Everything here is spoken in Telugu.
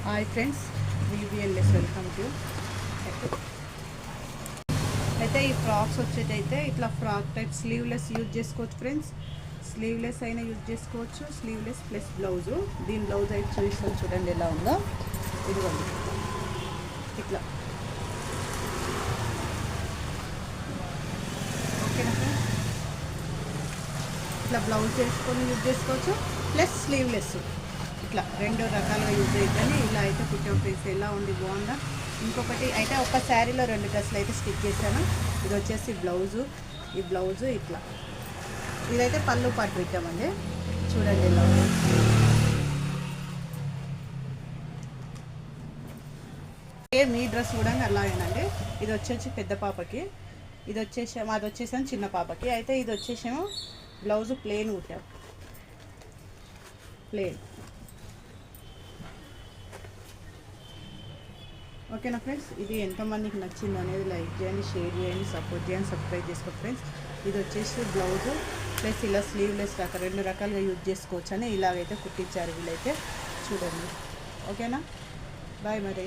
Hi friends, VVLS welcome to. అయితే ఈ ఫ్రాక్స్ వచ్చేటైతే ఇట్లా ఫ్రాక్ టైప్ స్లీవ్లెస్ యూజ్ చేసుకోవచ్చు ఫ్రెండ్స్. స్లీవ్లెస్ అయినా యూజ్ చేసుకోవచ్చు, స్లీవ్లెస్ ప్లస్ బ్లౌజు. దీని బ్లౌజ్ అయితే చూపిస్తాను చూడండి ఎలా ఉందో. ఇదిగోండి ఇట్లా. ఓకేనా ఫ్రెండ్స్, ఇట్లా బ్లౌజ్ చేసుకొని యూజ్ చేసుకోవచ్చు, ప్లస్ స్లీవ్లెస్. ఇట్లా రెండు రకాలుగా యూజ్ అవుతుంది. ఇలా అయితే కుట్టాం ఫ్రెండ్స్. ఎలా ఉంది, బాగుందా? ఇంకొకటి అయితే ఒక శారీలో 2 డ్రెస్సులు అయితే స్టిచ్ చేశాను. ఇది వచ్చేసి బ్లౌజు, ఈ బ్లౌజు ఇట్లా. ఇదైతే పళ్ళు పాటు పెట్టామండి, చూడండి ఎలా ఉంది. మీ డ్రెస్ కూడా అలాగేనండి. ఇది వచ్చేసి పెద్ద పాపకి, ఇది వచ్చేసాము, అది వచ్చేసాము చిన్న పాపకి. అయితే ఇది వచ్చేసాము బ్లౌజు ప్లెయిన్ కుట్టాము, ప్లెయిన్. ఓకేనా ఫ్రెండ్స్, ఇది ఎంతమందికి నచ్చింది అనేది లైక్ చేయండి, షేర్ చేయండి, సపోర్ట్ చేయండి, సబ్స్క్రైబ్ చేసుకోండి ఫ్రెండ్స్. ఇది వచ్చేసి బ్లౌజు ప్లస్ ఇలా స్లీవ్లెస్ రకాల 2 రకాలుగా యూజ్ చేసుకోవచ్చు అని ఇలాగైతే కుట్టించారు వీళ్ళైతే, చూడండి. ఓకేనా, బాయ్ మరి.